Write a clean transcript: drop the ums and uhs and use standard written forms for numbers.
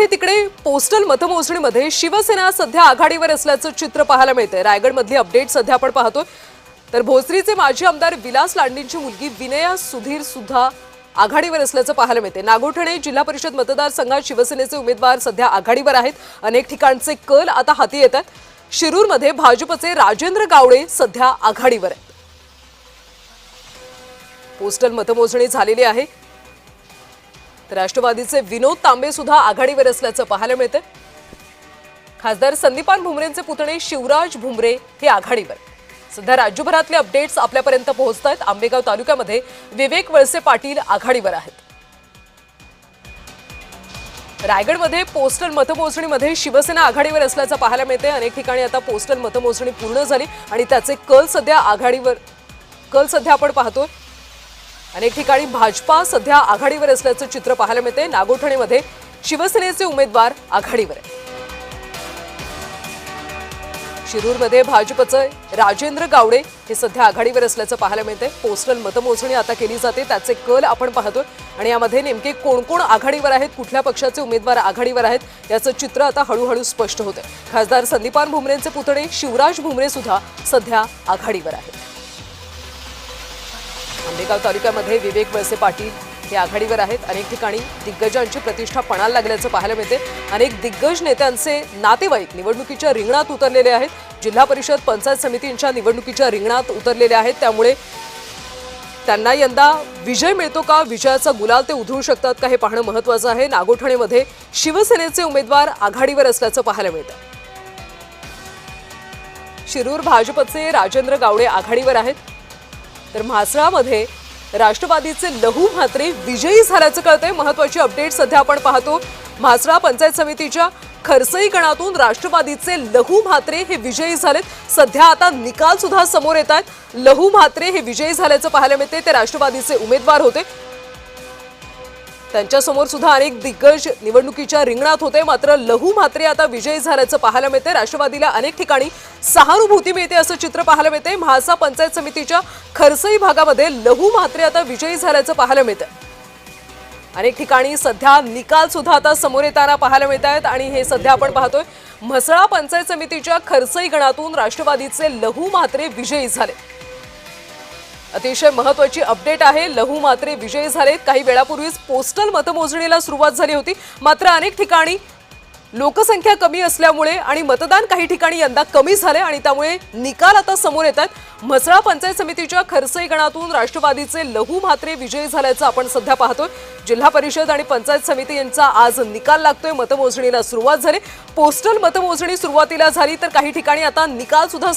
इकडे तिकडे पोस्टल मतमोजणीमध्ये शिवसेना सध्या आघाडीवर असल्याचं चित्र पाहायला मिळतंय। रायगडमधली अपडेट सध्या आपण पाहतोय तर भोसरीचे माजी आमदार विलास लांडेंची मुलगी विनया सुधीर सुद्धा आघाडीवर असल्याचं पाहायला मिळते। नागोठणे जिल्हा परिषद मतदारसंघात शिवसेनेचे उमेदवार सध्या आघाडीवर आहेत। अनेक ठिकाणचे कल आता हाती येतात। शिरूरमध्ये भाजपचे राजेंद्र गावडे सध्या आघाडीवर आहेत। पोस्टल मतमोजणी झालेली आहे। राष्ट्रवादीचे विनोद तांबे सुद्धा आघाडीवर असल्याचं पाहायला मिळतं। खासदार संदीपान भुमरेंचे पुतणे शिवराज भुमरे हे आघाडीवर। सध्या राज्यभरातले अपडेट्स आपल्यापर्यंत पोहोचतात। आंबेगाव तालुक्यामध्ये विवेक वळसे पाटील आघाडीवर आहेत। रायगडमध्ये पोस्टल मतमोजणीमध्ये शिवसेना आघाडीवर असल्याचं पाहायला मिळते। अनेक ठिकाणी आता पोस्टल मतमोजणी पूर्ण झाली आणि त्याचे कल सध्या आपण पाहतोय। अनेक ठिकाणी भाजपा सध्या आघाडीवर असल्याचं चित्र पाहायला मिळते। नागोठणेमध्ये शिवसेनेचे उमेदवार आघाडीवर आहेत। शिरूरमध्ये भाजपचे राजेंद्र गावडे हे सध्या आघाडीवर असल्याचं पाहायला मिळते। पोस्टल मतमोजणी आता केली जाते, त्याचे कल आपण पाहतोय आणि यामध्ये नेमके कोण कोण आघाडीवर आहेत, कुठल्या पक्षाचे उमेदवार आघाडीवर आहेत याचं चित्र आता हळूहळू स्पष्ट होते। खासदार संदीपान भुमरेंचे पुतणे शिवराज भुमरे सुद्धा सध्या आघाडीवर आहेत। आंबेगाव तालुक्यामध्ये विवेक वळसे पाटील हे आघाडीवर आहेत। अनेक ठिकाणी दिग्गजांची प्रतिष्ठा पणाला लागल्याचं पाहायला मिळते। अनेक दिग्गज नेत्यांचे नातेवाईक निवडणुकीच्या रिंगणात उतरलेले आहेत। जिल्हा परिषद पंचायत समितींच्या निवडणुकीच्या रिंगणात उतरलेले आहेत, त्यामुळे त्यांना यंदा विजय मिळतो का, विजयाचा गुलाल ते उधळू शकतात का हे पाहणं महत्त्वाचं आहे। नागोठणेमध्ये शिवसेनेचे उमेदवार आघाडीवर असल्याचं पाहायला मिळतं। शिरूर भाजपचे राजेंद्र गावडे आघाडीवर आहेत, तर म्हासळामध्ये राष्ट्रवादीचे लहू म्हात्रे विजयी झाल्याचं कळतंय। महत्त्वाची अपडेट सध्या आपण पाहतो। म्हासळा पंचायत समितीच्या खरसई गणातून राष्ट्रवादीचे लहू म्हात्रे हे विजयी झालेत। सध्या आता निकाल सुद्धा समोर येत आहेत। लहू म्हात्रे हे विजयी झाल्याचं पाहायला मिळते। ते राष्ट्रवादीचे उमेदवार होते, त्यांच्यासमोर सुद्धा अनेक दिग्गज निवडणुकीच्या रिंगणात होते, मात्र लहू म्हात्रे आता विजयी झाल्याचं पाहायला मिळते। राष्ट्रवादीला अनेक ठिकाणी सहानुभूती मिळते असं चित्र पाहायला मिळते। म्हाळसा पंचायत समितीच्या खरसई भागामध्ये लहू म्हात्रे आता विजयी झाल्याचं पाहायला मिळतं। अनेक ठिकाणी सध्या निकाल सुद्धा आता समोर येताना पाहायला मिळत आहेत आणि हे सध्या आपण पाहतोय। म्हसळा पंचायत समितीच्या खरसई गणातून राष्ट्रवादीचे लहू म्हात्रे विजयी झाले। अतिशय महत्त्वाची अपडेट आहे। लहू म्हात्रे विजयी झालेत। काही वेळापूर्वीच पोस्टल मतमोजणीला सुरुवात झाली होती, मात्र अनेक ठिकाणी लोकसंख्या कमी असल्यामुळे आणि मतदान काही ठिकाणी यंदा कमी झाले आणि त्यामुळे निकाल आता समोर येतात। म्हसळा पंचायत समितीच्या खरसई गणातून राष्ट्रवादीचे लहू म्हात्रे विजयी झाल्याचं आपण सध्या पाहतोय। जिल्हा परिषद आणि पंचायत समिती यांचा आज निकाल लागतोय। मतमोजणीला सुरुवात झाली। पोस्टल मतमोजणी सुरुवातीला झाली, तर काही ठिकाणी आता निकाल सुद्धा